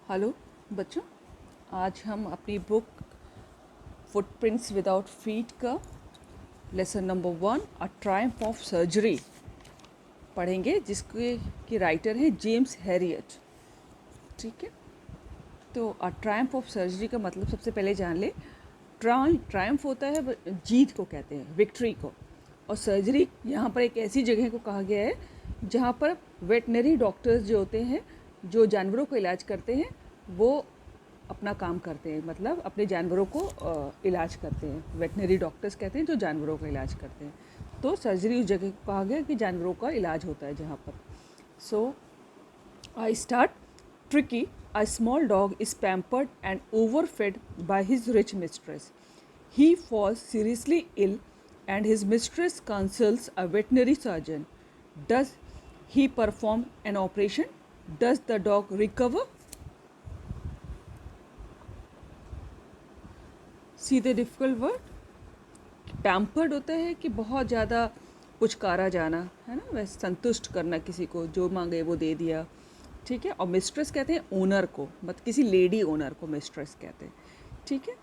Hello बच्चों, आज हम अपनी बुक फुटप्रिंट्स विदाउट फीट का lesson number 1 a triumph of surgery पढ़ेंगे, जिसके की राइटर है जेम्स हैरियट। ठीक है, तो अ ट्रायम्फ ऑफ सर्जरी का मतलब सबसे पहले जान ले। ट्रायम्फ होता है जीत को कहते हैं, विक्ट्री को। और सर्जरी यहाँ पर एक ऐसी जगह को कहा गया है जहाँ पर वेटनरी डॉक्टर्स जो होते हैं, जो जानवरों को इलाज करते हैं, वो अपना काम करते हैं, मतलब अपने जानवरों को इलाज करते हैं। वेटनरी डॉक्टर्स कहते हैं जो जानवरों का इलाज करते हैं। तो सर्जरी उस जगह को कहा गया कि जानवरों का इलाज होता है जहाँ पर। सो I start. Tricky, a small dog, is pampered and overfed by his rich mistress. He falls seriously ill, and his mistress consults a veterinary surgeon. Does he perform an operation? Does the dog recover? See the difficult word? Pampered होता है कि बहुत ज़्यादा पुचकारा जाना, है ना, वैसे संतुष्ट करना, किसी को जो मांगे वो दे दिया। ठीक है, और मिस्ट्रेस कहते हैं ओनर को, मतलब किसी लेडी ओनर को मिस्ट्रेस कहते हैं। ठीक है,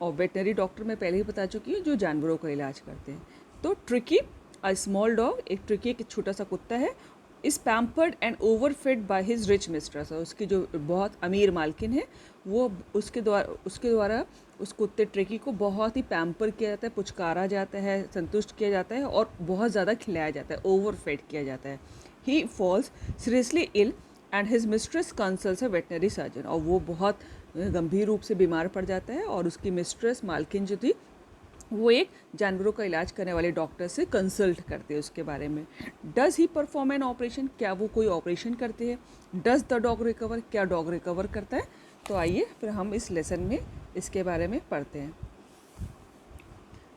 और वेटनरी डॉक्टर मैं पहले ही बता चुकी हूँ जो जानवरों का इलाज करते हैं। तो ट्रिकी, अ स्मॉल डॉग, एक ट्रिकी एक छोटा सा कुत्ता है, is pampered and overfed by his rich mistress. और उसकी जो बहुत अमीर मालकिन है, वो उसके द्वारा उस कुत्ते ट्रिकी को बहुत ही पैम्पर किया जाता है, पुचकारा जाता है, संतुष्ट किया जाता है और बहुत ज़्यादा खिलाया जाता है, ओवरफेड किया जाता है। He falls seriously ill and his mistress consults a veterinary surgeon. और वो बहुत गंभीर रूप से बीमार पड़ जाता है और उसकी मिस्ट्रेस मालकिन जो थी, वो एक जानवरों का इलाज करने वाले डॉक्टर से कंसल्ट करते हैं उसके बारे में। Does he perform an operation, क्या वो कोई ऑपरेशन करते हैं? डज़ द डॉग रिकवर, क्या डॉग रिकवर करता है? तो आइए फिर हम इस लेसन में इसके बारे में पढ़ते हैं।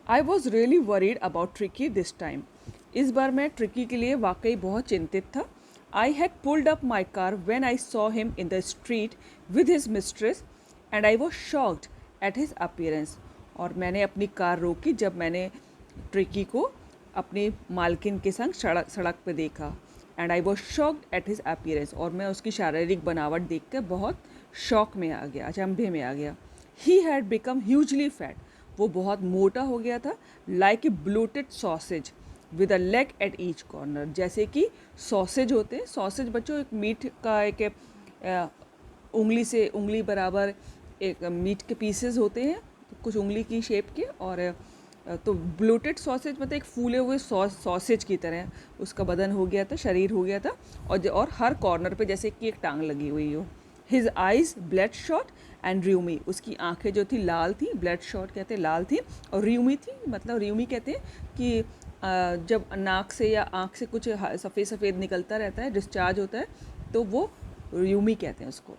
I was really worried about tricky this time. इस बार मैं ट्रिकी के लिए वाकई बहुत चिंतित था। I had pulled up my car when I saw him in the street with his mistress and I was shocked at his appearance. और मैंने अपनी कार रोकी जब मैंने ट्रिकी को अपनी मालकिन के संग सड़क पे देखा। And I was shocked at his appearance, और मैं उसकी शारीरिक बनावट देख कर बहुत शौक में आ गया, अचंभे में आ गया। He had become hugely fat, वो बहुत मोटा हो गया था। Like a bloated sausage with a leg at each corner, जैसे कि सॉसेज होते हैं। सॉसेज बच्चों एक मीट का एक उंगली से उंगली बराबर एक मीट के पीसेस होते हैं, तो कुछ उंगली की शेप के। और तो ब्लोटेड सॉसेज मतलब एक फूले हुए सॉसेज की तरह उसका बदन हो गया था, शरीर हो गया था, और हर कॉर्नर पे जैसे कि एक टांग लगी हुई हो। His eyes bloodshot and rheumy, उसकी आंखें जो थी लाल थी, ब्लड शॉट कहते हैं लाल थी, और र्यूमी थी, मतलब र्यूमी कहते हैं कि जब नाक से या आँख से कुछ सफ़ेद सफ़ेद निकलता रहता है, डिस्चार्ज होता है, तो वो र्यूमी कहते हैं उसको।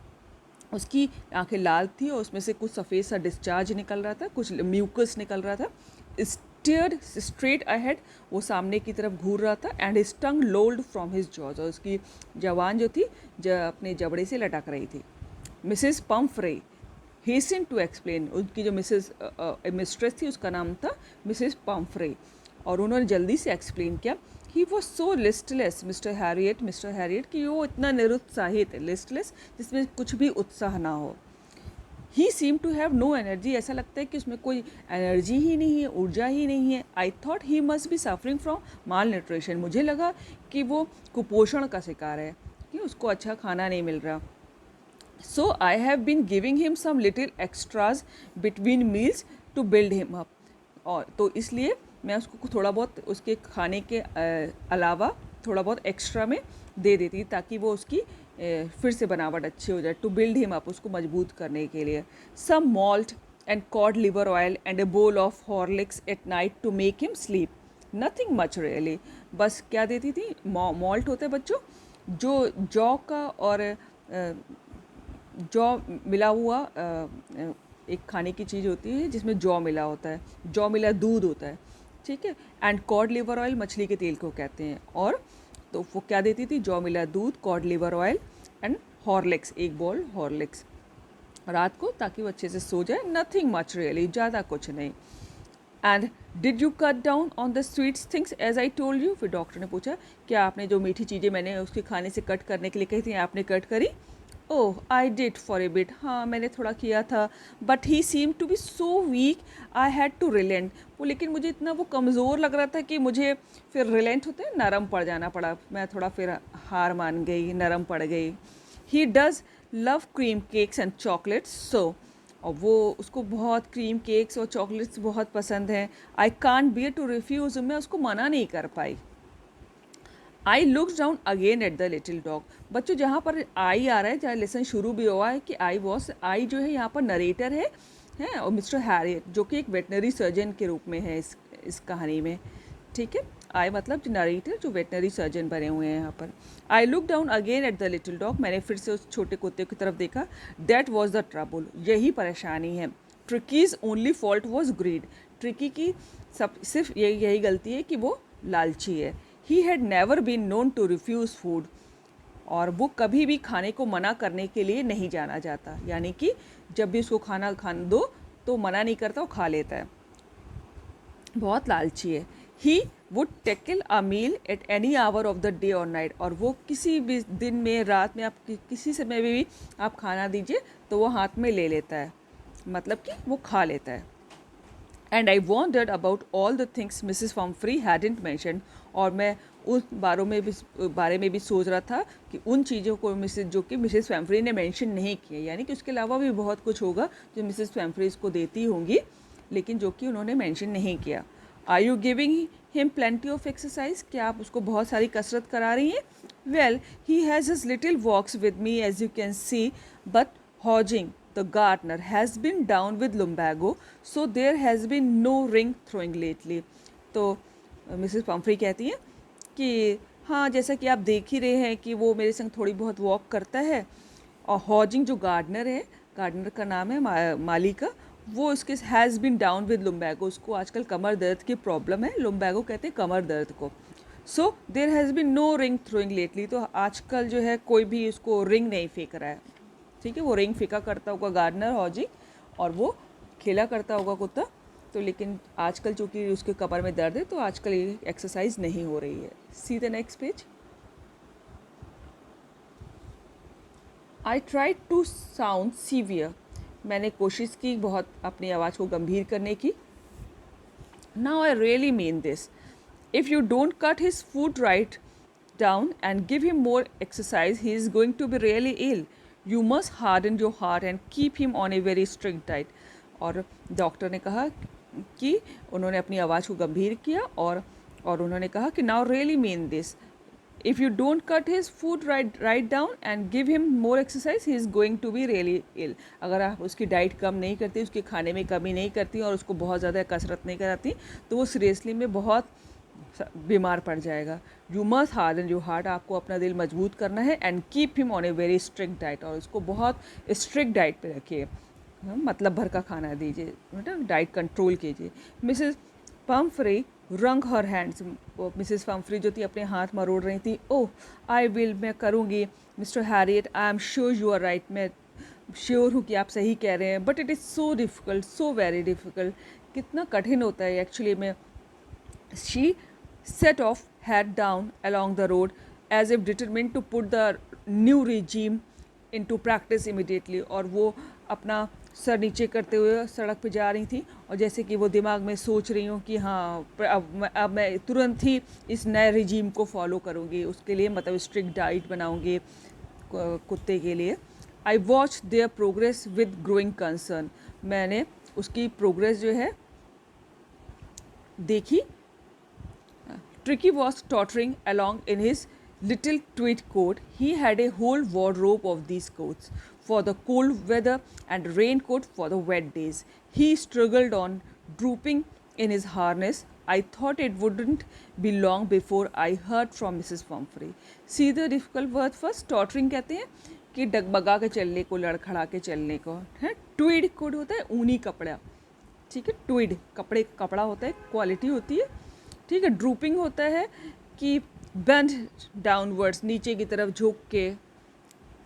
उसकी आंखें लाल थी और उसमें से कुछ सफ़ेद सा डिस्चार्ज निकल रहा था, कुछ म्यूकस निकल रहा था। स्टेयर्ड स्ट्रेट अहेड, वो सामने की तरफ घूर रहा था। And his tongue lolled from his jaws, और उसकी जवान जो थी अपने जबड़े से लटक रही थी। मिसेस पम्फ्रे हेसन टू एक्सप्लेन, उनकी जो मिस्ट्रेस थी उसका नाम था मिसेस पम्फ्रे, और उन्होंने जल्दी से एक्सप्लेन किया। He was so listless mister Harriet, कि वो इतना निरुत्साहित, लिस्टलेस जिसमें कुछ भी उत्साह ना हो। He seem to have no energy, ऐसा लगता है कि उसमें कोई एनर्जी ही नहीं है, ऊर्जा ही नहीं है। I thought he must be suffering from mall nutrition, मुझे लगा कि वो कुपोषण का शिकार है, कि उसको अच्छा खाना नहीं मिल रहा। So I have been giving him some little extras between meals to build him up, और तो इसलिए मैं उसको थोड़ा बहुत उसके खाने के अलावा थोड़ा बहुत एक्स्ट्रा में दे देती, ताकि वो उसकी फिर से बनावट अच्छी हो जाए। टू बिल्ड हिम अप, उसको मजबूत करने के लिए। Some malt and cod liver oil and a bowl of Horlicks at night to make him sleep, nothing much really. बस क्या देती थी, मॉल्ट होता है बच्चों जो जौ का और जौ मिला हुआ एक खाने की चीज़ होती है जिसमें जौ मिला होता है, जौ मिला दूध होता है। ठीक है, एंड कॉड लिवर ऑयल, मछली के तेल को कहते हैं। और तो वो क्या देती थी, जौ मिला दूध, code liver oil and Horlicks, एक बॉल हॉर्लिक्स रात को, ताकि वो अच्छे से सो जाए। नथिंग मच रियली, ज़्यादा कुछ नहीं। And did you cut down on the sweets things as I told you, फिर डॉक्टर ने पूछा क्या आपने जो मीठी चीज़ें मैंने उसके खाने से कट करने के लिए कही थी आपने कट करी? Oh I did for a bit, हाँ मैंने थोड़ा किया था, but he seem to be so weak I had to relent, वो लेकिन मुझे इतना वो कमज़ोर लग रहा था कि मुझे फिर रिलेंट होते हैं, नरम पड़ जाना पड़ा, मैं थोड़ा फिर हार मान गई, नरम पड़ गई। He does love cream cakes and chocolates so, और वो उसको बहुत क्रीम केक्स और चॉकलेट्स बहुत पसंद हैं। I can't bear to refuse, मैं उसको मना नहीं कर पाई। I look down again at the little dog, बच्चों जहाँ पर आई आ रहा है, जहाँ लेसन शुरू भी हुआ है कि आई जो है यहाँ पर नरेटर है और मिस्टर हैरियट जो कि एक वेटनरी सर्जन के रूप में है इस कहानी में, ठीक है। आई मतलब जो नरेटर जो वेटनरी सर्जन बने हुए हैं यहाँ पर। आई look down again at the little dog, मैंने फिर से उस छोटे कुत्ते की तरफ देखा। दैट वॉज द ट्रबल, यही परेशानी है। Tricki's only fault was greed, Tricki की सिर्फ यही गलती है कि वो लालची है। He had never been known to refuse food, और वो कभी भी खाने को मना करने के लिए नहीं जाना जाता, यानी कि जब भी उसको खाना दो तो मना नहीं करता, वो खा लेता है, बहुत लालची है। He would tackle a meal at any hour of the day और नाइट, और वो किसी भी दिन में रात में आप किसी समय में भी आप खाना दीजिए तो वो हाथ में ले लेता है, मतलब कि वो खा लेता है। And I wondered about all the things Mrs Pumphrey hadn't mention, और मैं उन बारे में भी सोच रहा था कि उन चीज़ों को जो कि मिसेस फैम्फ्री ने मेंशन नहीं किया, यानी कि उसके अलावा भी बहुत कुछ होगा जो मिसेस फैम्फ्री इसको देती होंगी, लेकिन जो कि उन्होंने मेंशन नहीं किया। Are you giving him plenty of exercise, क्या आप उसको बहुत सारी कसरत करा रही हैं? Well he has his little walks with me as you can see, but हॉजिंग the gardener has been down with lumbago, so there has been no ring throwing lately। तो मिसेस पम्फ्री कहती हैं कि हाँ, जैसा कि आप देख ही रहे हैं कि वो मेरे संग थोड़ी बहुत वॉक करता है, और हॉजिंग जो गार्डनर है, गार्डनर का नाम है माली का, वो उसके हैज़ बिन डाउन विद लुम्बैगो, उसको आजकल कमर दर्द की प्रॉब्लम है, लुम्बैगो कहते हैं कमर दर्द को। So there has been no ring throwing lately, तो आजकल जो है कोई भी उसको रिंग नहीं फेंक रहा है, ठीक है। वो रिंग फेंका करता होगा गार्डनर हॉजी, और वो खेला करता होगा कुत्ता, तो लेकिन आजकल चूँकि उसके कमर में दर्द है तो आजकल ये एक्सरसाइज नहीं हो रही है। See the next page. I try to sound severe, मैंने कोशिश की बहुत अपनी आवाज़ को गंभीर करने की। Now I really mean this, if you don't cut his food right down and give him more exercise, he is going to be really ill. You must harden your heart and keep him on a very strict diet। और doctor ने कहा कि उन्होंने अपनी आवाज़ को गंभीर किया, और उन्होंने कहा कि now really mean this, if you don't cut his food right down and give him more exercise, he is going to be really ill. अगर आप उसकी डाइट कम नहीं करती, उसके खाने में कमी नहीं करती और उसको बहुत ज़्यादा कसरत नहीं कराती, तो वो सीरियसली में बहुत बीमार पड़ जाएगा। You must harden your heart, आपको अपना दिल मजबूत करना है, and keep him on a very strict diet, और उसको बहुत स्ट्रिक्ट डाइट पे रखिए, मतलब भर का खाना दीजिए, मतलब डाइट कंट्रोल कीजिए। मिसेस पम्फ्री रंग हर हैंड्स, मिसेस पम्फ्री जो थी अपने हाथ मरोड़ रही थी। ओह आई विल, मैं करूँगी mister Harriet, I am sure you are right, मैं श्योर हूँ कि आप सही कह रहे हैं, but it is so difficult, so very difficult, कितना कठिन होता है एक्चुअली में। शी set off head down along the road as if determined to put the new regime into practice immediately, और वो अपना सर नीचे करते हुए सड़क पे जा रही थी, और जैसे कि वो दिमाग में सोच रही हूँ कि हाँ अब मैं तुरंत ही इस नए रिजीम को फॉलो करूँगी, उसके लिए मतलब स्ट्रिक्ट डाइट बनाऊँगी कुत्ते के लिए। आई watch their progress with growing concern, मैंने उसकी प्रोग्रेस जो है देखी। Tricky was tottering along in his little tweed coat. He had a whole wardrobe of these coats for the cold weather and raincoat for the wet days. He struggled on, drooping in his harness. I thought it wouldn't be long before I heard from Mrs. Pumphrey. See the difficult word first. Tottering कहते हैं कि डगमगा के चलने को, लड़खड़ा के चलने को है। ट्वीड कोट होता है ऊनी कपड़ा, ठीक है। ट्वीड कपड़ा होता है, क्वालिटी होती है, ठीक है। ड्रूपिंग होता है कि बेंड डाउनवर्ड्स, नीचे की तरफ झुक के,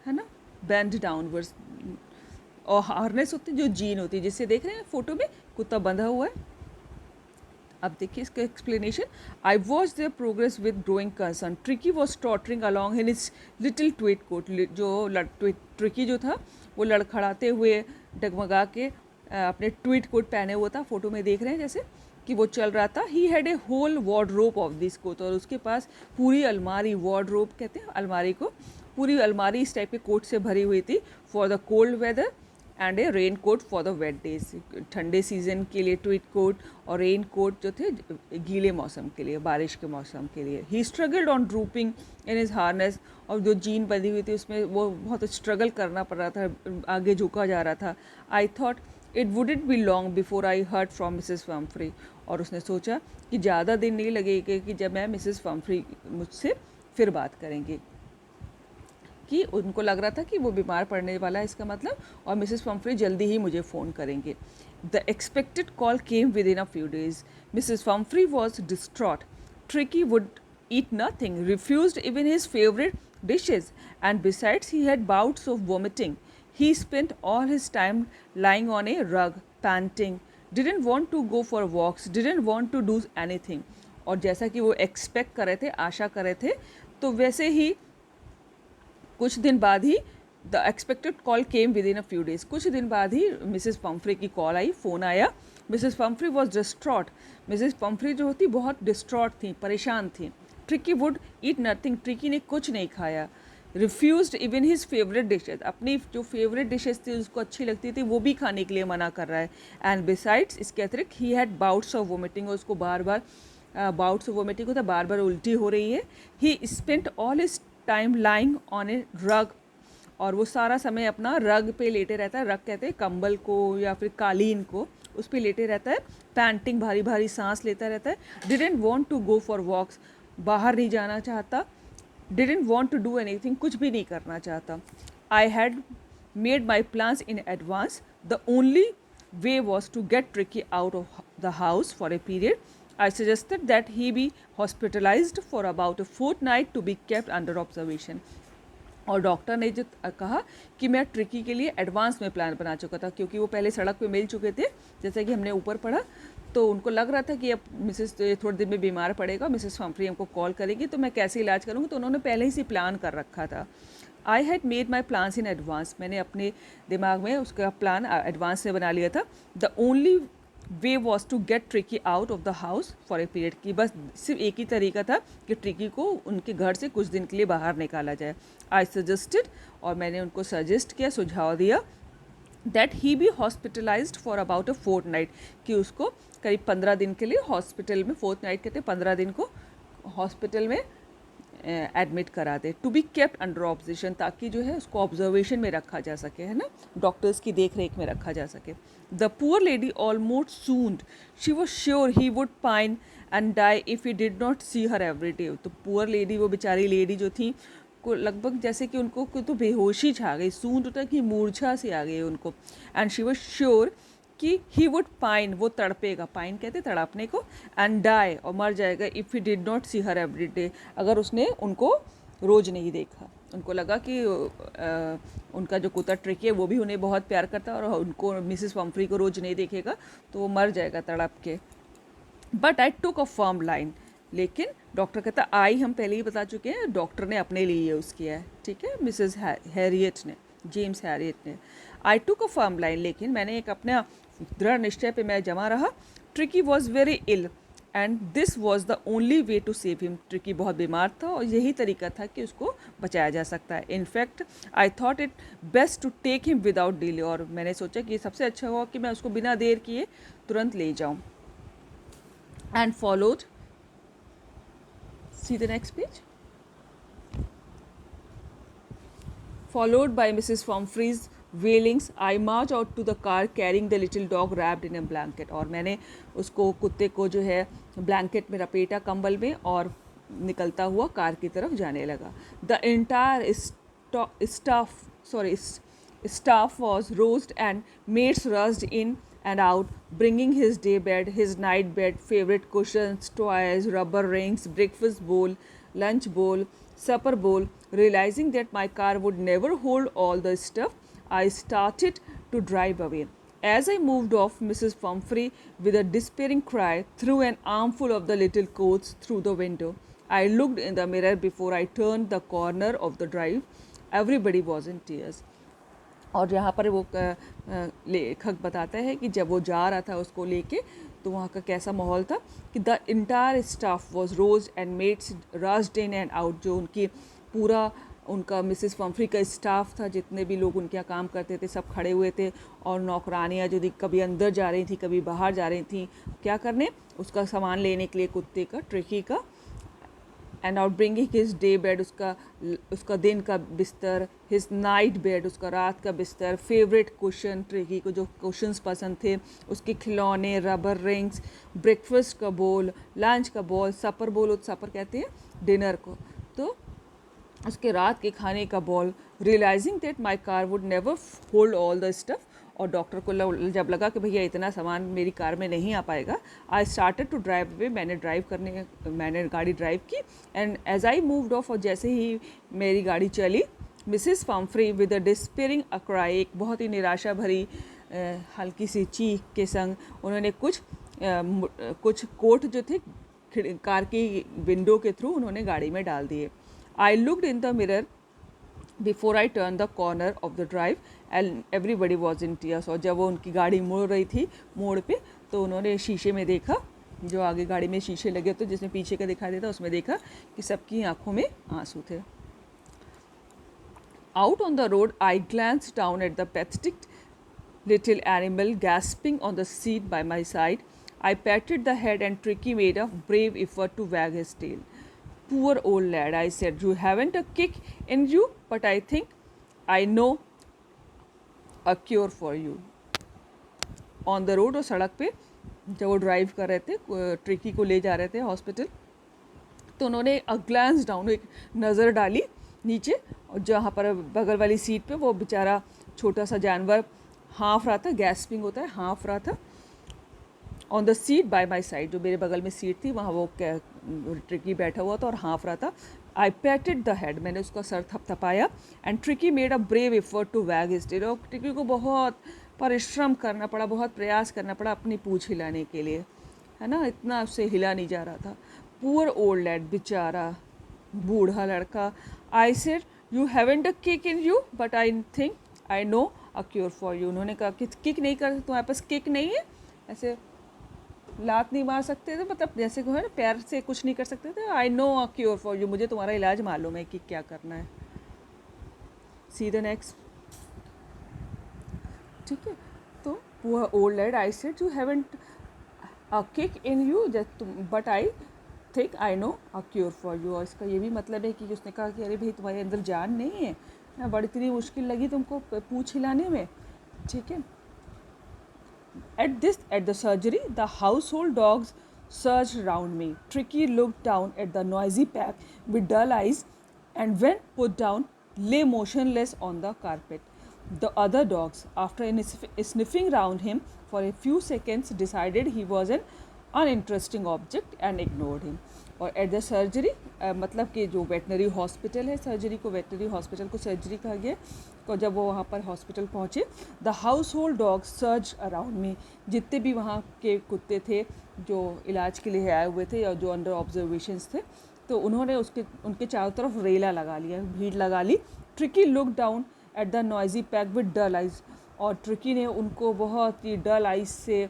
है ना, बेंड डाउनवर्ड्स। और हार्नेस होती है जो जीन होती है, जिससे देख रहे हैं फोटो में कुत्ता बंधा हुआ है, अब देखिए इसका explanation. I watch their progress with growing concern. Tricki was tottering along in his little tweed coat. जो ट्रिकी जो था वो लड़खड़ाते हुए डगमगा के अपने ट्वीट कोट पहने हुआ था, फोटो में देख रहे हैं जैसे कि वो चल रहा था. He had a whole wardrobe of this coat. और उसके पास पूरी अलमारी, वार्डरोब कहते हैं अलमारी को, पूरी अलमारी इस टाइप के कोट से भरी हुई थी. For the cold weather and a raincoat for the wet days. ठंडे सीजन के लिए ट्वीट कोट और रेन कोट जो थे गीले मौसम के लिए, बारिश के मौसम के लिए. He struggled on drooping in his harness. और जो जीन बंधी हुई थी उसमें वो बहुत स्ट्रगल करना पड़ रहा था, आगे झुका जा रहा था. I thought it wouldn't be long before I heard from Mrs Pumphrey. और उसने सोचा कि ज़्यादा दिन नहीं लगेगा कि जब मैं मिसेस फम्फ्री मुझसे फिर बात करेंगी, कि उनको लग रहा था कि वो बीमार पड़ने वाला है इसका मतलब, और मिसेस फम्फ्री जल्दी ही मुझे फ़ोन करेंगे. The expected call came within a few days. Mrs Pumphrey was distraught. Tricki would eat nothing, refused even his favorite dishes, and besides he had bouts of vomiting. He spent all his time lying on a rug, panting, didn't want to go for walks, didn't want to do anything. और जैसा कि वो expect कर रहे थे, आशा कर रहे थे, तो वैसे ही कुछ दिन बाद ही the expected call came within a few days. कुछ दिन बाद ही मिसेस पम्फ्री की कॉल आई, फ़ोन आया. Mrs Pumphrey was distraught. Mrs Pumphrey जो होती बहुत डिस्ट्रॉट थी, परेशान थी. Tricki would eat nothing. Tricki ने कुछ नहीं खाया. Refused even his favourite dishes. अपनी जो फेवरेट डिशेज थी उसको अच्छी लगती थी वो भी खाने के लिए मना कर रहा है. एंड बिसाइड्स, इसके अतिरिक्त he had bouts of vomiting. और उसको बार बार बाउट्स ऑफ वोमिटिंग होता है, बार बार उल्टी हो रही है. He spent all his time lying on a rug. और वो सारा समय अपना रग पे लेटे रहता है. रग कहते हैं कंबल को या फिर कालीन को, उस पर लेटे रहता है. पैंटिंग, भारी भारी सांस लेता रहता है. Didn't want to go for walks. बाहर नहीं जाना चाहता. Didn't want to do anything, कुछ भी नहीं करना चाहता. I had made my plans in advance. The only way was to get Tricki out of the house for a period. I suggested that he be hospitalized for about a fortnight to be kept under observation. और doctor ने जो कहा कि मैं tricky के लिए advance में plan बना चुका था, क्योंकि वो पहले सड़क पे मिल चुके थे जैसे कि हमने ऊपर पढ़ा. तो उनको लग रहा था कि अब मिसेस थोड़े दिन में बीमार पड़ेगा, मिसेस फम्फ्री हमको कॉल करेगी, तो मैं कैसे इलाज करूँगी. तो उन्होंने पहले ही से प्लान कर रखा था. आई had made my plans in advance. मैंने अपने दिमाग में उसका प्लान एडवांस में बना लिया था. The only way was to get Tricki out of the house for a period. की बस सिर्फ एक ही तरीका था कि ट्रिकी को उनके घर से कुछ दिन के लिए बाहर निकाला जाए. आई सजेस्टेड, और मैंने उनको सजेस्ट किया, सुझाव दिया, that he be hospitalized for about a fortnight. कि उसको करीब 15 दिन के लिए हॉस्पिटल में, फोर्टनाइट कहते हैं 15 दिन को हॉस्पिटल में एडमिट करा दे. To be kept under observation, ताकि जो है उसको ऑब्जर्वेशन में रखा जा सके, है ना, डॉक्टर्स की देख रेख में रखा जा सके. The poor lady almost swooned. She was sure he would pine and die if he did not see her every day. तो पुअर लेडी, वो बेचारी लेडी जो थी, को लगभग जैसे कि उनको तो बेहोशी छा गई. सूंड होता है कि मूर्छा से आ गई उनको. एंड शी वॉज श्योर कि ही वुड पाइन, वो तड़पेगा, पाइन कहते तड़पने को, एंड डाई, और मर जाएगा, if he did not see her every day, अगर उसने उनको रोज़ नहीं देखा. उनको लगा कि उनका जो कुत्ता ट्रिकी है वो भी उन्हें बहुत प्यार करता है, और उनको मिसेस पम्फ्री को रोज़ नहीं देखेगा तो वो मर जाएगा तड़प के. But I took a firm line. लेकिन डॉक्टर कहता, आई हम पहले ही बता चुके हैं, डॉक्टर ने अपने लिए यूज़ किया है, ठीक है, मिसेस हैरियट ने, जेम्स हैरियट ने. आई टुक अ फर्म लाइन. लेकिन मैंने एक अपना दृढ़ निश्चय पे मैं जमा रहा. Tricki was very ill and this was the only way to save him. Tricki बहुत बीमार था और यही तरीका था कि उसको बचाया जा सकता है. In fact I thought it best to take him without delay. और मैंने सोचा कि सबसे अच्छा होगा कि मैं उसको बिना देर किए तुरंत ले जाऊँ. And followed, see the next page, followed by Mrs. Pumphrey's wailings, I marched out to the car carrying the little dog wrapped in a blanket. और मैंने उसको, कुत्ते को जो है ब्लैंकेट में लपेटा, कंबल में, और निकलता हुआ कार की तरफ जाने लगा. The entire staff was roused and maids rushed in and out, bringing his day bed, his night bed, favorite cushions, toys, rubber rings, breakfast bowl, lunch bowl, supper bowl. Realizing that my car would never hold all the stuff, I started to drive away. As I moved off, Mrs. Pumphrey, with a despairing cry, threw an armful of the little coats through the window. I looked in the mirror before I turned the corner of the drive. Everybody was in tears. और यहाँ पर वो लेखक बताता है कि जब वो जा रहा था उसको लेके, तो वहाँ का कैसा माहौल था कि the entire staff was rose and meds rushed in and out. जो उनकी पूरा उनका मिसेस पम्फ्री का स्टाफ था, जितने भी लोग उनके यहाँ काम करते थे, सब खड़े हुए थे. और नौकरानियाँ जो कभी अंदर जा रही थी, कभी बाहर जा रही थी, क्या करने, उसका सामान लेने के लिए, कुत्ते का, ट्रिकी का. And out bringing his day bed, उसका दिन का बिस्तर, हिज नाइट बेड, उसका रात का बिस्तर, फेवरेट कुशन, ट्रिकी को जो कुशन्स पसंद थे, उसके खिलौने, रबर रिंग्स, ब्रेकफास्ट का बोल, लंच का बोल, सपर बोल, सपर कहते हैं डिनर को, तो उसके रात के खाने का ball. Realizing that my car would never hold all the stuff. और डॉक्टर को जब लगा कि भैया इतना सामान मेरी कार में नहीं आ पाएगा, I started to drive away. मैंने गाड़ी ड्राइव की. And as I moved off, और जैसे ही मेरी गाड़ी चली, Mrs Pumphrey with a despairing cry, एक बहुत ही निराशा भरी हल्की सी चीख के संग, उन्होंने कुछ कोट जो थे कार की विंडो के थ्रू उन्होंने गाड़ी में डाल दिए. I looked in the mirror before I turned the corner of the drive and everybody was in tears. और जब वो उनकी गाड़ी मुड़ रही थी मोड़ पे, तो उन्होंने शीशे में देखा, जो आगे गाड़ी में शीशे लगे तो जिसमें पीछे का दिखाई देता, उसमें देखा कि सबकी आंखों में आंसू थे. Out on the road, I glanced down at the pathetic little animal gasping on the seat by my side. I patted the head and Tricky made a brave effort to wag his tail. Poor old lad, I said, you haven't a kick in you, but I think I know a cure for you. On the road, और सड़क पे जब वो drive कर रहे थे, tricky को ले जा रहे थे हॉस्पिटल, तो उन्होंने अ ग्लांस डाउन, एक नज़र डाली नीचे, और जहाँ पर बगल वाली सीट पे वो बेचारा छोटा सा जानवर हाँफ रहा था, गैस्पिंग होता है, हाँफ रहा था. On the seat bye my side, जो मेरे बगल में सीट थी, वहाँ वो ट्रिकी बैठा हुआ था और हाँफ रहा था. आई पैटेड द हेड, मैंने उसका सर थपथपाया. And Tricki made a brave effort to wag his tail. और ट्रिकी को बहुत परिश्रम करना पड़ा, बहुत प्रयास करना पड़ा अपनी पूँछ हिलाने के लिए, है ना, इतना उससे हिला नहीं जा रहा था. पुअर ओल्ड लैड, बेचारा बूढ़ा लड़का. आई said, you haven't a kick in you, but I think I know a cure for you. उन्होंने कहा कि किक नहीं कर, तुम्हारे पास किक नहीं है, ऐसे लात नहीं मार सकते थे, मतलब जैसे को है ना, पैर से कुछ नहीं कर सकते थे. I know a cure for you, मुझे तुम्हारा इलाज मालूम है कि क्या करना है. See the next. ठीक है, तो वो old lad, I said, you haven't a kick in you, but I think I know a cure for you. और इसका ये भी मतलब है कि उसने कहा कि अरे भाई, तुम्हारे अंदर जान नहीं है ना, बड़ी इतनी मुश्किल लगी तुमको पूँछ हिलाने में. ठीक है. At the surgery, the household dogs surged round me. Tricky looked down at the noisy pack with dull eyes, and when put down, lay motionless on the carpet. The other dogs, after sniffing round him for a few seconds, decided he was an uninteresting object and ignored him. और at the surgery, मतलब कि जो veterinary hospital है, surgery को veterinary hospital को surgery कहा गया. तो जब वो वहाँ पर हॉस्पिटल पहुँचे, the house hold dog search around me. जितने भी वहाँ के कुत्ते थे जो इलाज के लिए आए हुए थे और जो अंडर ऑब्जर्वेशंस थे, तो उन्होंने उनके चारों तरफ रेला लगा लिया, भीड़ लगा ली. Tricki look down at the noisy pack with dull eyes. और ट्रिकी ने उनको बहुत ही डल आइज से,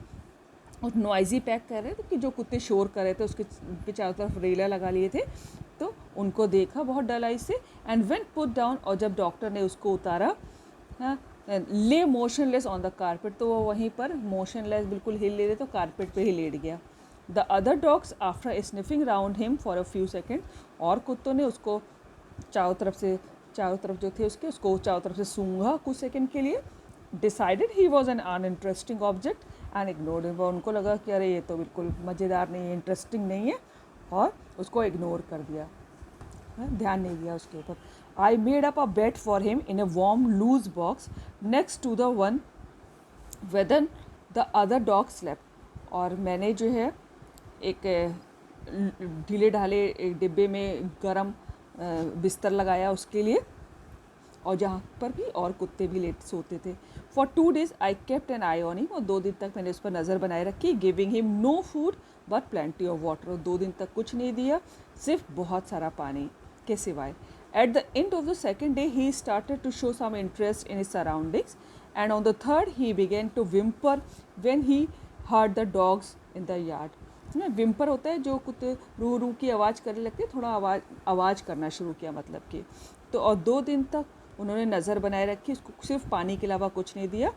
और नॉइजी पैक कर रहे थे कि जो कुत्ते शोर कर रहे थे, उनके चारों तरफ रेला लगा लिए थे, तो उनको देखा बहुत डल आइज से. एंड व्हेन पुट डाउन, और जब डॉक्टर ने उसको उतारा, ले मोशनलेस ऑन द कारपेट, तो वो वहीं पर मोशनलेस, बिल्कुल हिल ले रहे, तो कारपेट पे ही लेट गया. The other dogs after sniffing round him for a few second, और कुत्तों ने उसको चारों तरफ जो थे उसको चारों तरफ से सूंघा कुछ सेकंड के लिए. Decided he was an uninteresting object and ignored him. उनको लगा कि अरे ये तो बिल्कुल मज़ेदार नहीं है, इंटरेस्टिंग नहीं है, और उसको इग्नोर कर दिया, ध्यान नहीं दिया उसके ऊपर. I made up a bed for him in a warm loose box next to the one whether the other dog slept. और मैंने जो है एक ढीले ढाले एक डिब्बे में गरम बिस्तर लगाया उसके लिए, और जहाँ पर भी और कुत्ते भी लेट सोते थे। For 2 days I kept an eye on him, और 2 दिन तक मैंने उस पर नज़र बनाए रखी, giving him no food but plenty of water, और 2 दिन तक कुछ नहीं दिया, सिर्फ बहुत सारा पानी के सिवाय। At the end of the second day he started to show some interest in his surroundings, and on the third he began to whimper when he heard the dogs in the yard. Whimper होता है जो कुत्ते रू रू की आवाज़ करने लगते, थोड़ा आवाज़ करना शुरू किया मतलब कि। तो और 2 दिन तक उन्होंने नज़र बनाए रखी, उसको सिर्फ पानी के अलावा कुछ नहीं दिया।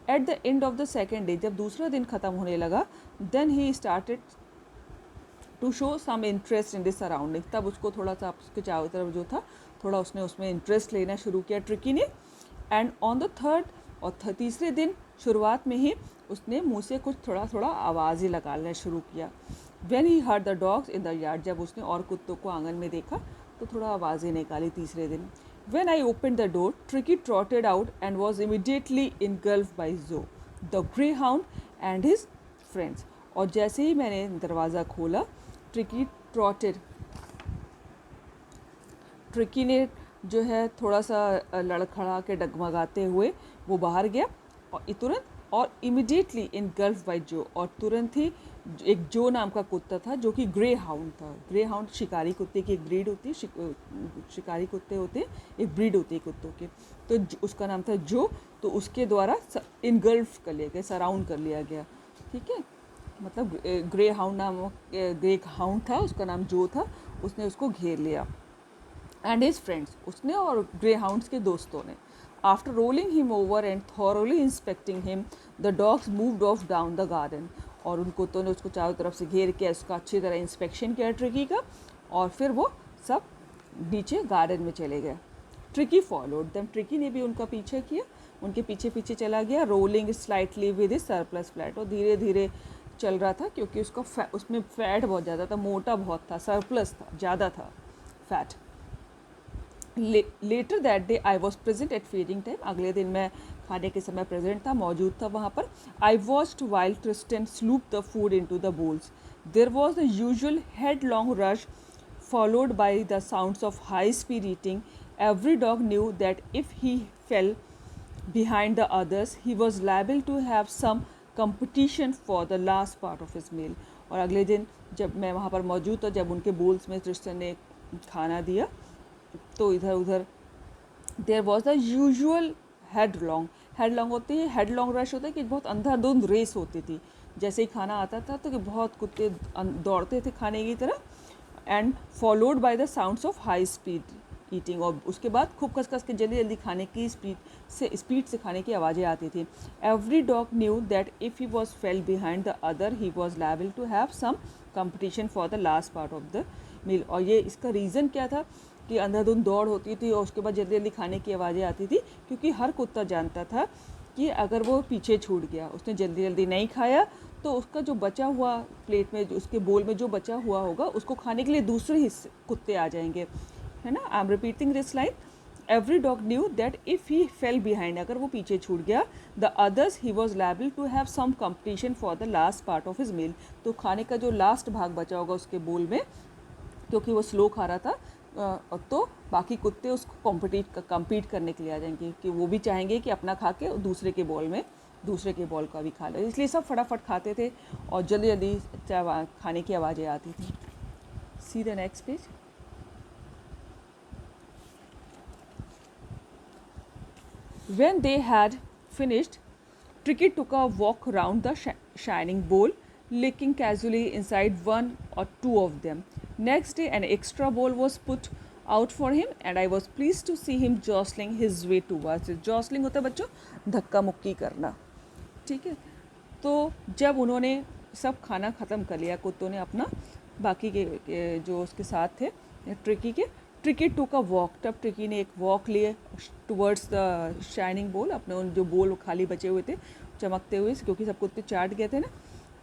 At the end of the second day, जब दूसरा दिन ख़त्म होने लगा, then he started to show some interest in this surrounding, तब उसको थोड़ा सा उसके चारों तरफ जो था थोड़ा उसने उसमें इंटरेस्ट लेना शुरू किया ट्रिकी ने। एंड ऑन द थर्ड, और तीसरे दिन शुरुआत में ही उसने मुंह से कुछ थोड़ा थोड़ा आवाज़ ही निकालना शुरू किया। When he heard the dogs in the yard, जब उसने और कुत्तों को आंगन में देखा तो थोड़ा आवाज़ें निकाली तीसरे दिन। When I opened the door, Tricky trotted out and was immediately engulfed by Zoe, the greyhound and his friends. और जैसे ही मैंने दरवाज़ा खोला, ट्रिकी ने जो है थोड़ा सा लड़खड़ा के डगमगाते हुए वो बाहर गया, और तुरंत और इमिडिएटली इनगल्फ बाय जो, और तुरंत ही एक जो नाम का कुत्ता था जो कि ग्रे हाउंड था। ग्रे हाउंड शिकारी कुत्ते की एक ब्रीड होती है, शिकारी कुत्ते होते हैं, एक ब्रीड होती है कुत्तों की, तो उसका नाम था जो, तो उसके द्वारा इनगल्फ कर लिया गया, सराउंड कर लिया गया। ठीक है, मतलब ग्रे हाउंड था, उसका नाम जो था, उसने उसको घेर लिया। एंड हिज फ्रेंड्स, उसने और ग्रे हाउंड्स के दोस्तों ने। After rolling him over and thoroughly inspecting him, the dogs moved of down the garden, और उन कुत्तों ने उसको चारों तरफ से घेर के उसका अच्छी तरह इंस्पेक्शन किया ट्रिकी का, और फिर वो सब नीचे गार्डन में चले गए। ट्रिकी फॉलोड देम, ट्रिकी ने भी उनका पीछे किया, उनके पीछे पीछे चला गया। Rolling slightly with his surplus flat, और धीरे धीरे चल रहा था क्योंकि उसका उसमें फैट बहुत ज़्यादा था, मोटा बहुत था, सरप्लस था, ज़्यादा था fat. Later that day I was present at feeding time, अगले दिन मैं खाने के समय प्रेजेंट था, मौजूद था वहाँ पर। I watched while Tristan slopped the food into the bowls. There was the usual headlong rush followed by the sounds of high-speed eating. Every dog knew that if he fell behind the others, he was liable to have some competition for the last part of his meal. और अगले दिन जब मैं वहाँ पर मौजूद था, जब उनके बोल्स में ट्रिस्टन ने खाना दिया, तो इधर उधर देयर वॉज द यूजुअल हेडलॉन्ग होती है, हेडलॉन्ग रश होता है कि बहुत अंधाधुंध रेस होती थी। जैसे ही खाना आता था तो कि बहुत कुत्ते दौड़ते थे खाने की तरफ, and followed by the sounds of high speed eating, और उसके बाद खूब कस के जल्दी जल्दी खाने की स्पीड से खाने की आवाज़ें आती थी। Every dog knew that if he was fell behind the other he was liable to have some competition for the last part of the meal. और ये इसका रीज़न क्या था कि अंधाधुंध दौड़ होती थी और उसके बाद जल्दी जल्दी खाने की आवाज़ें आती थी, क्योंकि हर कुत्ता जानता था कि अगर वो पीछे छूट गया, उसने जल्दी जल्दी नहीं खाया, तो उसका जो बचा हुआ प्लेट में, उसके बोल में जो बचा हुआ होगा, उसको खाने के लिए दूसरे हिस्से कुत्ते आ जाएंगे, है ना। I am repeating this line, every dog knew that if he fell behind, अगर वो पीछे छूट गया, the others he was liable to have some competition for the last part of his meal, तो खाने का जो लास्ट भाग बचा होगा उसके बोल में, क्योंकि वो स्लो खा रहा था, तो बाकी कुत्ते उसको कम्पीट करने के लिए आ जाएंगे, कि वो भी चाहेंगे कि अपना खा के दूसरे के बॉल का भी खा ले, इसलिए सब फटाफट खाते थे और जल्दी जल्दी खाने की आवाज़ें आती थी। सी the next page. When they had finished, Tricky took a walk around the shining bowl, licking casually inside one or two of them. Next day, an extra bowl was put out for him, and I was pleased to see him jostling his way towards it. Jostling होता है बच्चों, धक्का मुक्की करना, ठीक है। तो जब उन्होंने सब खाना ख़त्म कर लिया कुत्तों ने अपना, बाकी के जो उसके साथ थे ट्रिकी टुक अ वॉक, तब ट्रिकी ने एक वॉक लिए टुवर्ड्स द शाइनिंग बोल, अपने उन जो बोल खाली बचे हुए थे चमकते हुए, क्योंकि सब कुत्ते चाट गए थे ना,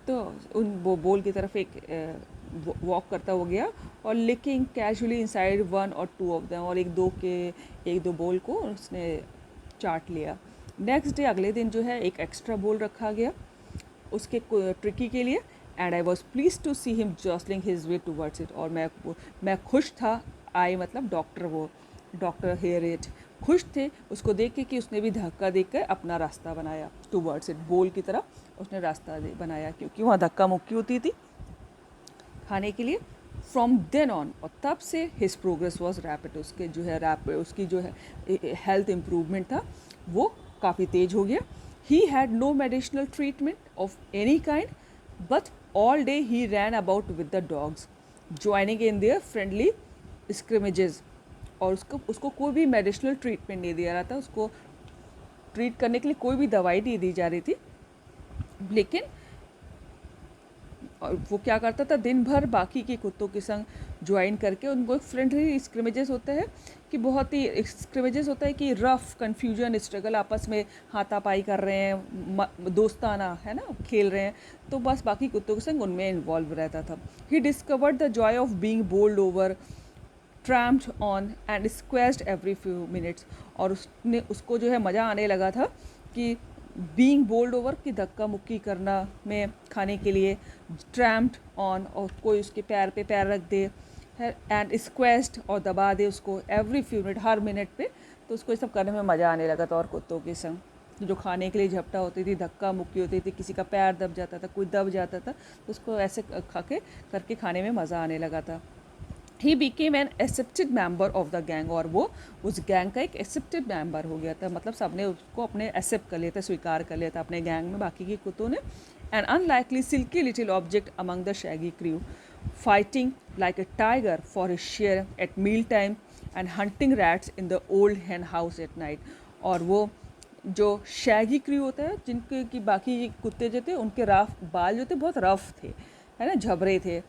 तो उन वो बोल की तरफ एक वॉक करता हो गया, और लिकिंग कैजुअली इनसाइड वन और टू ऑफ देम, और एक दो बोल को उसने चाट लिया। नेक्स्ट डे, अगले दिन जो है एक एक्स्ट्रा बोल रखा गया उसके ट्रिकी के लिए, and I was pleased to see him jostling his way towards it, और मैं खुश था, आई मतलब डॉक्टर हेरियट, खुश थे उसको देख के कि उसने भी धक्का देख कर अपना रास्ता बनाया टूवर्ड्स इट, बोल की तरफ उसने रास्ता बनाया, क्योंकि वहाँ धक्का मुक्की होती थी खाने के लिए। फ्रॉम देन ऑन, और तब से हिज प्रोग्रेस वॉज रैपिड, उसके जो है उसकी जो है हेल्थ इम्प्रूवमेंट था वो काफ़ी तेज हो गया। He had no medicinal treatment of any kind, but all day he ran about with the dogs joining in their friendly scrimmages. और उसको कोई भी मेडिसिनल ट्रीटमेंट नहीं दिया रहा था, उसको ट्रीट करने के लिए कोई भी दवाई नहीं दी जा रही थी, लेकिन और वो क्या करता था, दिन भर बाकी के कुत्तों के संग ज्वाइन करके उनको एक फ्रेंडली स्क्रिमेजेस होता है कि बहुत ही स्क्रिमेजेस होता है कि रफ कन्फ्यूजन स्ट्रगल, आपस में हाथापाई कर रहे हैं, दोस्ताना है ना, खेल रहे हैं, तो बस बाकी कुत्तों के संग उनमें इन्वॉल्व रहता था। He discovered the joy of being bowled over, tramped on and squeezed every few minutes. और उसको जो है मज़ा आने लगा था कि बीइंग बोल्ड ओवर की धक्का मुक्की करना में खाने के लिए, ट्रैम्प्ड ऑन और कोई उसके पैर पे पैर रख दे, एंड स्क्वेस्ड और दबा दे उसको एवरी फ्यू मिनट, हर मिनट पे, तो उसको ये सब करने में मज़ा आने लगा था। और कुत्तों के संग जो खाने के लिए झपटा होती थी, धक्का मुक्की होती थी, किसी का पैर दब जाता था, कोई दब जाता था, तो उसको ऐसे खा के करके खाने में मज़ा आने लगा था। He became an accepted member of the gang, और वो उस गैंग का एक एक्सेप्टेड मेम्बर हो गया था, मतलब सबने उसको अपने एक्सेप्ट कर लिया था, स्वीकार कर लिया था अपने गैंग में बाकी के कुत्तों ने। An unlikely silky little object among the shaggy crew, fighting like a tiger for his share at meal time and hunting rats in the old hen house at night. और वो जो शैगी क्रू होता है, जिनके की बाकी कुत्ते जो थे उनके बाल जो थे बहुत रफ थे, है ना, झबरे थे,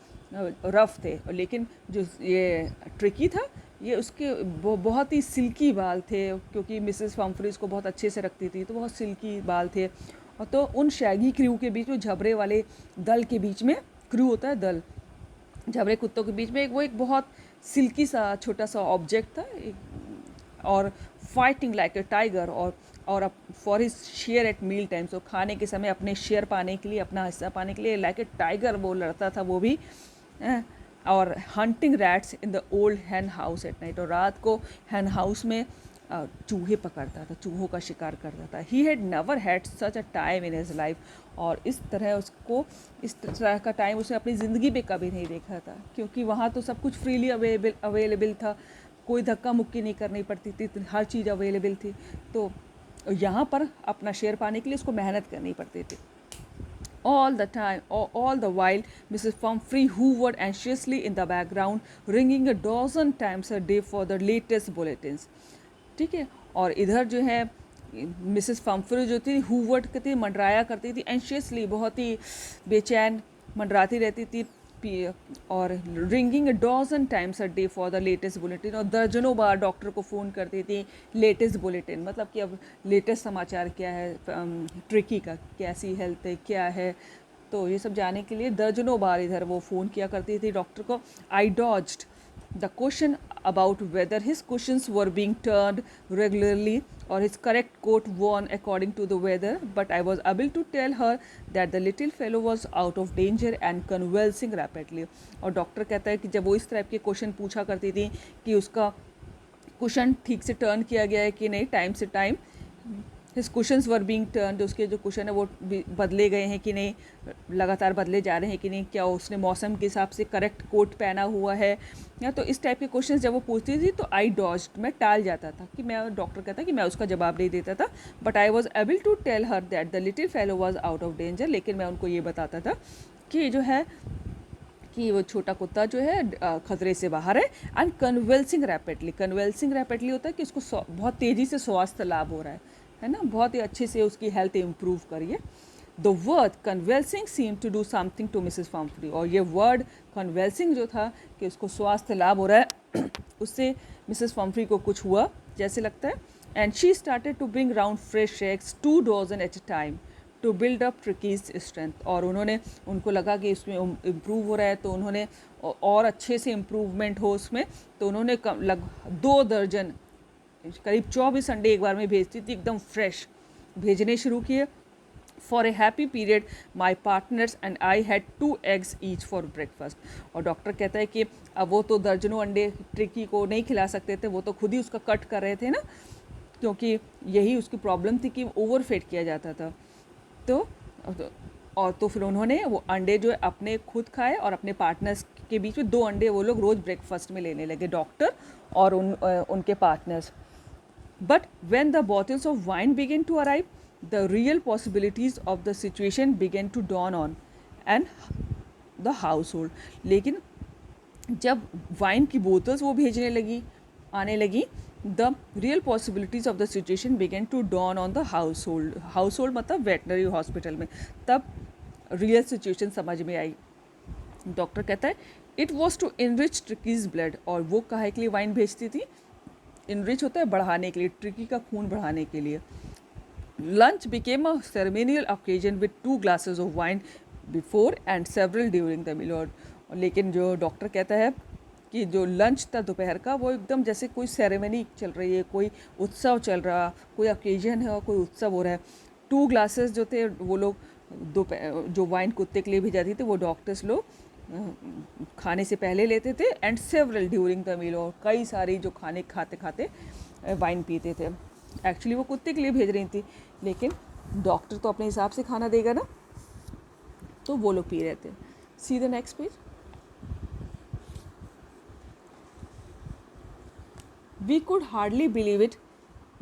रफ थे, लेकिन जो ये ट्रिकी था ये उसके बहुत ही सिल्की बाल थे, क्योंकि मिसेस फम्फ्री इसको बहुत अच्छे से रखती थी, तो बहुत सिल्की बाल थे। और तो उन शैगी क्रू के बीच में, झबरे वाले दल के बीच में, क्रू होता है दल, झबरे कुत्तों के बीच में वो एक बहुत सिल्की सा छोटा सा ऑब्जेक्ट था, और फाइटिंग लाइक ए टाइगर, और for his share at meal time, तो खाने के समय अपने शेयर पाने के लिए, अपना हिस्सा पाने के लिए लाइक ए टाइगर वो लड़ता था वो भी। और hunting rats in the old hen house at night, और रात को hen हाउस में चूहे पकड़ता था, चूहों का शिकार करता था। He had never had such a time in his life, और इस तरह का टाइम उसने अपनी ज़िंदगी में कभी नहीं देखा था, क्योंकि वहाँ तो सब कुछ फ्रीली अवेलेबल था, कोई धक्का मुक्की नहीं करनी पड़ती थी, हर चीज़ अवेलेबल थी। तो यहाँ पर अपना शेयर पाने के लिए उसको मेहनत करनी पड़ती थी। All the time, or all the while, Mrs. Pumphrey hovered anxiously in the background, ringing a dozen times a day for the latest bulletins. ठीक है, और इधर जो है मिसेस फम्फ्री जो थी, हूवर्ड करती, मंडराया करती थी, एंशियसली, बहुत ही बेचैन मंडराती रहती थी, और ringing a dodgem times a day for the latest bulletin, और दर्जनों बार डॉक्टर को फ़ोन करती थी लेटेस्ट बुलेटिन, मतलब कि अब लेटेस्ट समाचार क्या है, ट्रिकी का कैसी हेल्थ है, क्या है, तो ये सब जानने के लिए दर्जनों बार इधर वो फ़ोन किया करती थी डॉक्टर को। आई डॉज्ड the question about whether his cushions were being turned regularly or his correct coat worn according to the weather, but I was able to tell her that the little fellow was out of danger and convulsing rapidly. और doctor कहता है कि जब वो इस type के question पूछा करती थी कि उसका कुशन ठीक से टर्न किया गया है कि नहीं, टाइम से time, his cushions were being turn, उसके जो कुशन है वो बदले गए हैं कि नहीं, लगातार बदले जा रहे हैं कि नहीं, क्या उसने मौसम के हिसाब से करेक्ट कोट पहना हुआ है, या तो इस टाइप के क्वेश्चन जब वो पूछती थी तो आई डॉज्ड, मैं टाल जाता था, कि मैं, डॉक्टर कहता कि मैं उसका जवाब नहीं देता था, but I was able to tell her that the little fellow was out of danger, लेकिन मैं उनको ये बताता था कि जो है कि वो छोटा कुत्ता जो है खतरे से बाहर है। एंड कन्वेल्सिंग रैपिडली होता है कि उसको बहुत तेज़ी से स्वास्थ्य लाभ हो रहा है ना, बहुत ही अच्छे से उसकी हेल्थ इम्प्रूव करिए। The word convalescing seem to do something to Mrs Pumphrey, और ये वर्ड कन्वेल्सिंग जो था कि उसको स्वास्थ्य लाभ हो रहा है उससे मिसेस फम्फ्री को कुछ हुआ जैसे लगता है। And she started to bring round fresh eggs 2 dozen at a time to build up Tricki's strength, और उनको लगा कि इसमें इम्प्रूव हो रहा है, तो उन्होंने और अच्छे से इम्प्रूवमेंट हो उसमें, तो उन्होंने 2 दर्जन, करीब 24 अंडे एक बार में भेजती थी, एकदम फ्रेश भेजने शुरू किए। For a happy period my partners and I had 2 eggs each for breakfast, और डॉक्टर कहता है कि अब वो तो दर्जनों अंडे ट्रिकी को नहीं खिला सकते थे, वो तो खुद ही उसका कट कर रहे थे ना, क्योंकि यही उसकी प्रॉब्लम थी कि ओवर फेड किया जाता था। तो और तो फिर उन्होंने वो अंडे जो है अपने खुद खाए और अपने पार्टनर्स के बीच में 2 अंडे वो लोग रोज़ ब्रेकफास्ट में लेने लगे, डॉक्टर और उनके partners. But when the bottles of wine began to arrive, the real possibilities of the situation began to dawn on and the household. लेकिन जब वाइन की बोतल्स वो भेजने लगी, आने लगी, the real possibilities of the situation began to dawn on the household मतलब veterinary hospital में। तब रियल सिचुएशन समझ में आई। डॉक्टर कहता है it was to enrich Tricki's blood, और वो काहे के लिए वाइन भेजती थी? इनरिच होता है बढ़ाने के लिए, ट्रिकी का खून बढ़ाने के लिए। Lunch became a ceremonial occasion with 2 glasses of wine before and several during the meal. और लेकिन जो डॉक्टर कहता है कि जो लंच था दोपहर का, वो एकदम जैसे कोई सेरेमनी चल रही है, कोई उत्सव चल रहा, कोई ओकेजन है और कोई उत्सव हो रहा है। 2 glasses जो थे वो लोग दोपहर जो वाइन कुत्ते के लिए भी जाती थी वो डॉक्टर्स लोग खाने से पहले लेते थे, and several during the meal, और कई सारी जो खाने खाते खाते वाइन पीते थे। एक्चुअली वो कुत्ते के लिए भेज रही थी, लेकिन डॉक्टर तो अपने हिसाब से खाना देगा ना, तो वो लोग पी रहे थे। सी the next page. We could hardly believe it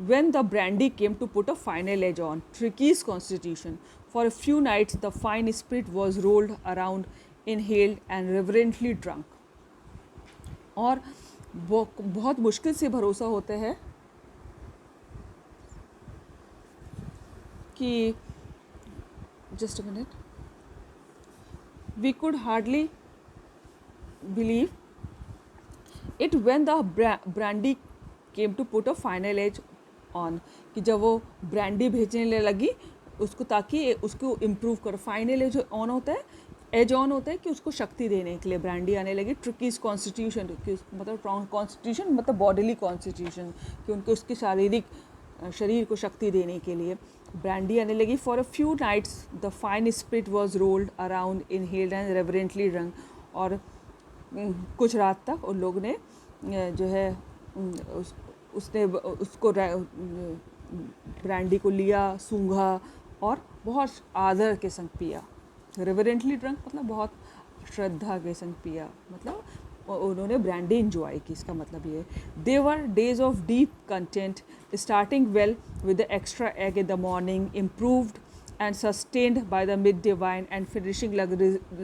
when the brandy came to put a final edge on Tricky's constitution. For a few nights, the fine spirit was rolled around, inhaled and reverently drunk. और बहुत मुश्किल से भरोसा होता है कि just a minute, we could hardly believe it when the brandy came to put a final edge on, कि जब वो ब्रांडी भेजने लगी उसको ताकि उसको इम्प्रूव करो। फाइनल एज ऑन होता है, एज ऑन होता है कि उसको शक्ति देने के लिए ब्रांडी आने लगी। ट्रिकीज कॉन्स्टिट्यूशन मतलब कॉन्स्टिट्यूशन मतलब बॉडीली कॉन्स्टिट्यूशन, कि उनको उसके शारीरिक शरीर को शक्ति देने के लिए ब्रांडी आने लगी। For a few nights the fine spirit was rolled around inhaled and reverently drunk. और कुछ रात तक उन लोग ने जो है उसने उसको ब्रांडी को लिया, सूंघा और बहुत आदर के संग पिया। रेवरेंटली ड्रंक मतलब बहुत श्रद्धा के संग पिया, मतलब उन्होंने ब्रांडी इंजॉय की, इसका मतलब ये। They were days of deep content, starting well with the extra egg in the morning, improved and sustained by the midday wine and finishing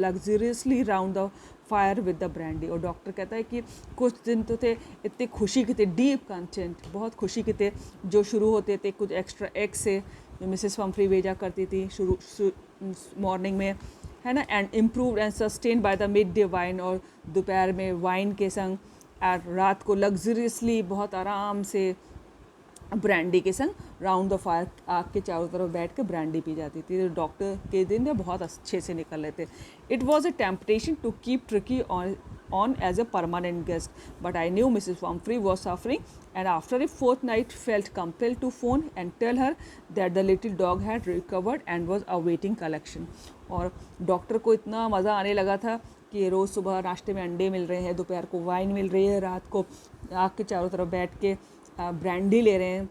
luxuriously round the fire with the brandy। और doctor कहता है कि कुछ दिन तो थे इतने खुशी के थे, डीप कंटेंट बहुत खुशी के थे, जो शुरू होते थे कुछ एक्स्ट्रा एग से जो मिसेस पंफ्री भेजा करती थी शुरू मॉर्निंग में, है ना, and improved and sustained by the mid day wine, और दोपहर में वाइन के संग, और रात को लग्जरियसली बहुत आराम से ब्रांडी के संग राउंड द फायर, आग के चारों तरफ बैठ के ब्रांडी पी जाती थी। तो डॉक्टर के दिन बहुत अच्छे से निकल रहे थे। It was a temptation to keep Tricki on as a permanent guest, but I knew Mrs. Pumphrey was suffering, and after a fortnight felt compelled to phone and tell her that the little dog had recovered and was awaiting collection। और doctor को इतना मज़ा आने लगा था कि रोज़ सुबह नाश्ते में अंडे मिल रहे हैं, दोपहर को वाइन मिल रही है, रात को आग के चारों तरफ बैठ के ब्रांडी ले रहे हैं।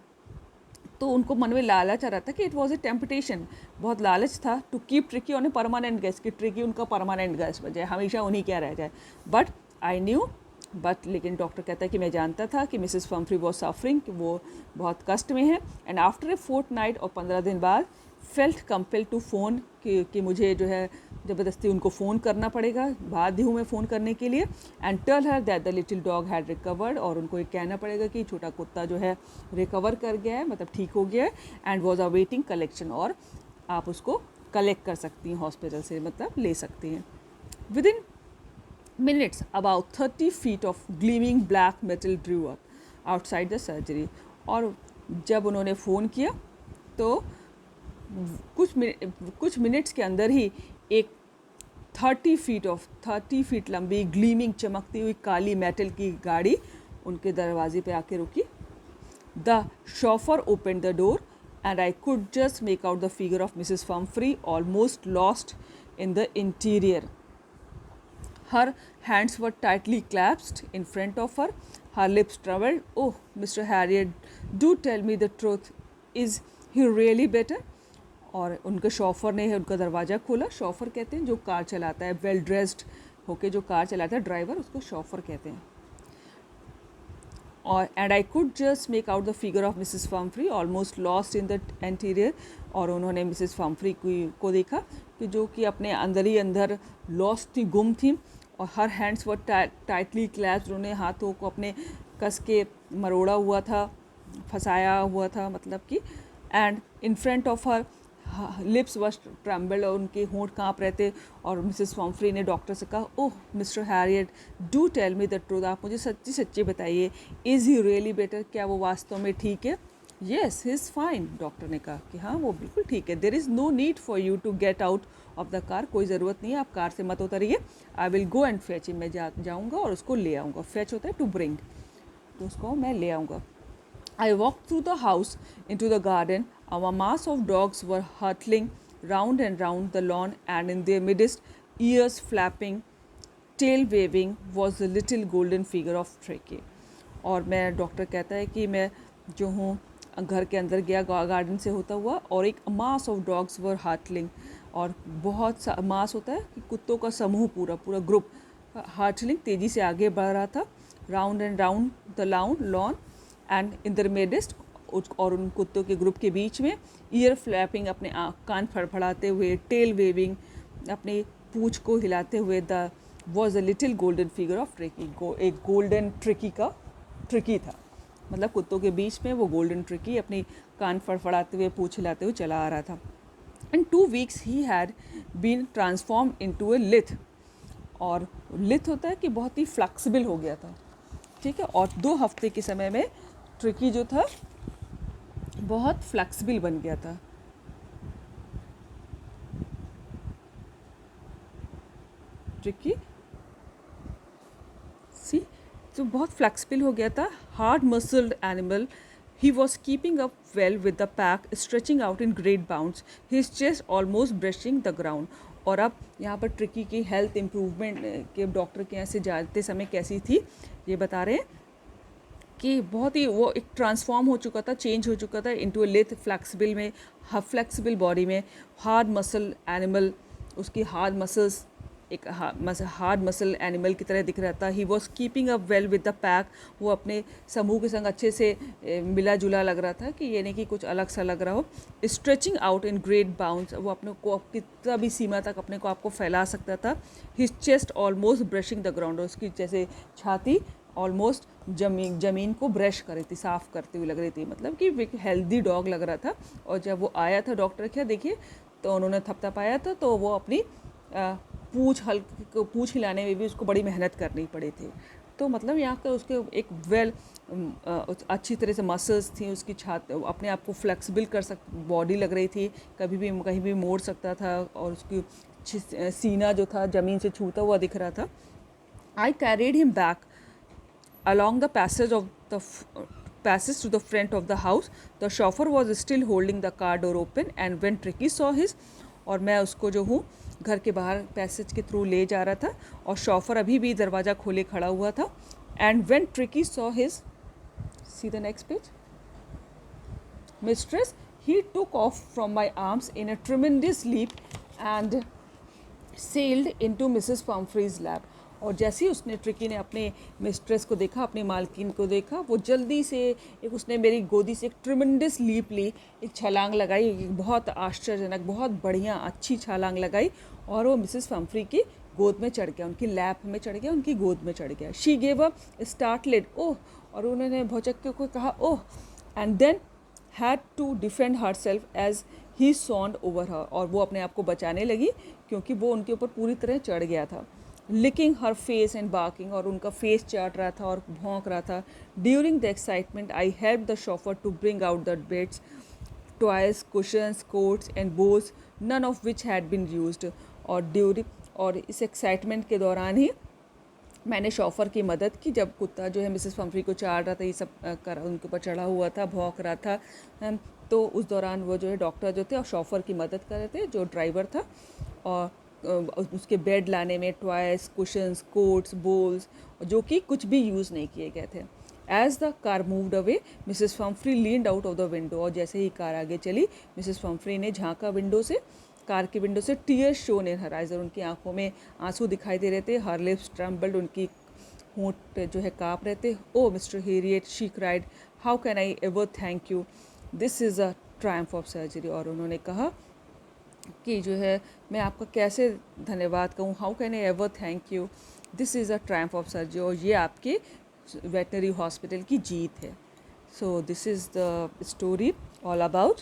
तो उनको मन में लालच आ रहा था कि इट वॉज ए टेम्पटेशन, बहुत लालच था to keep Tricki on a permanent guest, कि ट्रिकी उनका परमानेंट गेस्ट बन जाए, हमेशा उन्हीं क्या रह जाए। बट आई न्यू, बट लेकिन डॉक्टर कहता है कि मैं जानता था कि मिसेस पंफ्री वॉज सफरिंग, कि वो बहुत कष्ट में है। एंड आफ्टर ए फोर्टनाइट, और 15 दिन बाद, फेल्ट कंपेल्ड टू फ़ोन, कि मुझे जो है ज़बरदस्ती उनको फ़ोन करना पड़ेगा, बाध्य हूँ मैं फ़ोन करने के लिए। And tell her that the little dog had recovered, और उनको ये कहना पड़ेगा कि छोटा कुत्ता जो है रिकवर कर गया है, मतलब ठीक हो गया है, एंड वॉज अवेटिंग कलेक्शन, और आप उसको कलेक्ट कर सकती हैं हॉस्पिटल से, मतलब ले सकती हैं। With in minutes about 30 feet of gleaming black metal drew up outside the surgery। और जब उन्होंने फ़ोन किया तो कुछ मिनट्स के अंदर ही एक 30 फीट लंबी ग्लीमिंग चमकती हुई काली मेटल की गाड़ी उनके दरवाजे पे आके रुकी। The chauffeur open the door and I could just make out the figure of Mrs Pomfrey almost lost in the interior. Her hands were tightly clasped in front of her, her lips trembled. Oh, Mr. Harriet, do tell me the truth. Is he really better? और उनके chauffeur ने उनका दरवाज़ा खोला. Chauffeur कहते हैं जो car चलाता है, वेल ड्रेस्ड होके जो कार चलाता है ड्राइवर, उसको शॉफर कहते हैं. और and I could just make out the figure of Mrs Pumphrey almost lost in the interior. और उन्होंने मिसेस फम्फ्री को देखा कि जो कि अपने अंदर ही अंदर लॉस्ट थी, गुम थी. और her hands were tightly clasped. उन्होंने हाथों को अपने कस के मरोड़ा हुआ था, फंसाया हुआ था, मतलब कि. And in front of her lips was trembled, और उनके होंठ काँप रहे थे. और मिसेस फम्फ्री ने डॉक्टर से कहा, oh Mr Herriot, do tell me the truth. आप मुझे सच्ची सच्ची बताइए, इज़ ही रियली बेटर? क्या वो वास्तव में ठीक है? Yes, he is fine. Doctor ने कहा कि हाँ वो बिल्कुल ठीक है. There is no need for you to get out of the car. कोई ज़रूरत नहीं है, आप कार से मत उतरिए. I will go and fetch him. मैं जाऊँगा और उसको ले आऊँगा. फेच होता है टू ब्रिंग, तो उसको मैं ले आऊँगा. I walked through the house into the garden. A mass of dogs were hurtling round and round the lawn, and in their midst, ears flapping, tail waving, was the little golden figure of Tricky. और मैं doctor कहता है कि मैं जो हूँ घर के अंदर गया गार्डन से होता हुआ, और एक मास ऑफ डॉग्स वर हार्टलिंग. और बहुत सा मास होता है कि कुत्तों का समूह, पूरा ग्रुप हार्टलिंग तेज़ी से आगे बढ़ रहा था. Round and round the lawn and in the midst, और उन कुत्तों के ग्रुप के बीच में ईयर फ्लैपिंग, अपने कान फड़फड़ाते हुए, टेल वेविंग, अपनी पूँछ को हिलाते हुए, the was a little golden figure of tricky. एक गोल्डन ट्रिकी था, मतलब कुत्तों के बीच में वो गोल्डन ट्रिकी अपनी कान फड़फड़ाते हुए, पूँछ हिलाते हुए चला आ रहा था. In 2 weeks he had been transform into a lithe. और लिथ होता है कि बहुत ही फ्लेक्सिबल हो गया था, ठीक है. और 2 हफ्ते के समय में ट्रिकी जो था बहुत फ्लेक्सिबल बन गया था. ट्रिकी सी तो बहुत फ्लेक्सिबल हो गया था. Hard muscled animal, he was keeping up well with the pack, stretching out in great bounds, his chest almost brushing the ground. और अब यहाँ पर ट्रिकी की हेल्थ इम्प्रूवमेंट के डॉक्टर के यहाँ से जाते समय कैसी थी ये बता रहे हैं कि बहुत ही वो एक ट्रांसफॉर्म हो चुका था, चेंज हो चुका था इनटू ए लिथ, फ्लेक्सिबल में, फ्लेक्सिबल बॉडी में. हार्ड मसल एनिमल, उसकी हार्ड मसल्स एक हार्ड मसल एनिमल की तरह दिख रहा था. He was keeping up well with the pack, वो अपने समूह के संग अच्छे से मिला जुला लग रहा था, कि ये नहीं कि कुछ अलग सा लग रहा हो. Stretching out in great bounds, वो अपने को कितना भी सीमा तक अपने को आपको फैला सकता था. His chest almost brushing the ground, उसकी जैसे छाती ऑलमोस्ट ज़मीन को ब्रश कर रही थी, साफ़ करती हुई लग रही थी, मतलब कि एक हेल्दी डॉग लग रहा था. और जब वो आया था डॉक्टर क्या देखिए, तो उन्होंने थपथपाया था, तो वो अपनी पूँछ हिलाने में भी उसको बड़ी मेहनत करनी पड़ी थी. तो मतलब यहाँ का उसके एक अच्छी तरह से मसल्स थी, उसकी छाती अपने आप को फ्लेक्सिबल बॉडी लग रही थी, कभी भी कहीं भी मोड़ सकता था, और उसकी सीना जो था ज़मीन से छूता हुआ दिख रहा था. आई carried him back along the passage to the front of the house. The chauffeur was still holding the car door open, and when Tricky saw his, और मैं उसको जो हूँ घर के बाहर पैसेज के थ्रू ले जा रहा था, और शॉफर अभी भी दरवाज़ा खोले खड़ा हुआ था. And when Tricky saw his, see the next page, mistress, he took off from my arms in a tremendous leap and sailed into Mrs. Pumphrey's lap. और जैसे ही उसने ट्रिकी ने अपने मिस्ट्रेस को देखा, अपनी मालकिन को देखा, वो जल्दी से उसने मेरी गोदी से एक ट्रिमेंडस लीप ली, एक छलांग लगाई, एक बहुत आश्चर्यजनक, बहुत बढ़िया अच्छी छलांग लगाई, और वो मिसेस पम्फ्री की गोद में चढ़ गया, उनकी लैप में चढ़ गया, उनकी गोद में चढ़ गया. शी गेव अ स्टार्टलेड ओह, और उन्होंने भौचक्के को कहा oh, and then had to defend herself as he sound over her, और वो अपने आप को बचाने लगी क्योंकि वो उनके ऊपर पूरी तरह चढ़ गया था. Licking her face and barking, और उनका फेस चाट रहा था और भौंक रहा था. During the excitement I help the chauffeur to bring out the beds, toys, cushions, coats and bowls, none of which had been used. और इस एक्साइटमेंट के दौरान ही मैंने शॉफर की मदद की, जब कुत्ता जो है मिसेस पम्फ्री को चाट रहा था, ये सब कर उनके ऊपर चढ़ा हुआ था, भौंक रहा था. तो उस दौरान वो जो है डॉक्टर जो थे और शॉफर की मदद कर रहे थे, जो ड्राइवर था, और उसके बेड लाने में, टॉयस, कुशंस, कोट्स, बोल्स, जो कि कुछ भी यूज़ नहीं किए गए थे. As the car moved away, Mrs. Pumphrey leaned out of the window. और जैसे ही कार आगे चली, मिसेस पम्फ्री ने झांका विंडो से, कार के विंडो से. Tears shown in her eyes, और उनकी आंखों में आंसू दिखाई दे रहे थे. हर लिप्स ट्रम्बल्ड, उनकी होंठ जो है काँप रहे थे. Oh Mr Herriot, she cried, how can I ever thank you, this is a triumph of surgery. और उन्होंने कहा कि जो है मैं आपका कैसे धन्यवाद कहूँ, how can I ever thank you, this is a triumph of surgery, और ये आपके वेटनरी हॉस्पिटल की जीत है. So this is the story all about.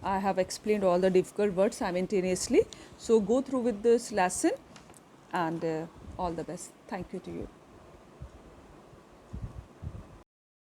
I have explained all the difficult words simultaneously. So go through with this lesson, and all the best. Thank you to you.